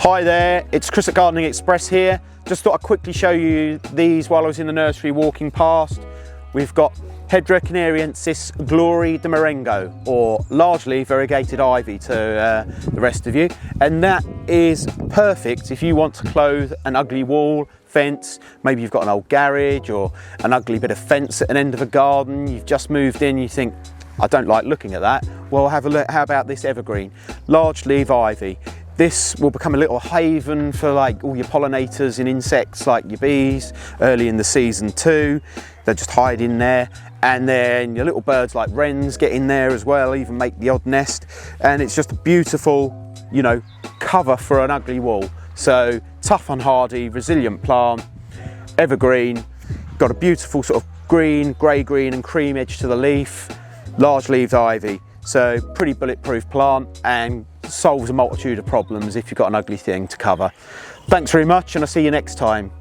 Hi there, it's Chris at Gardening Express here. Just thought I'd quickly show you these while I was in the nursery walking past. We've got Hedera Canariensis Gloire de Marengo, or largely variegated ivy to the rest of you. And that is perfect if you want to clothe an ugly wall, fence. Maybe you've got an old garage or an ugly bit of fence at an end of a garden. You've just moved in, you think, I don't like looking at that. Well, have a look. How about this evergreen? Large leaf ivy. This will become a little haven for like all your pollinators and insects like your bees early in the season too. They'll just hide in there, and then your little birds like wrens get in there as well, even make the odd nest. And it's just a beautiful, cover for an ugly wall. So tough and hardy, resilient plant, evergreen, got a beautiful sort of green, grey-green and cream edge to the leaf, large leaved ivy. So pretty bulletproof plant and solves a multitude of problems if you've got an ugly thing to cover. Thanks very much, and I'll see you next time.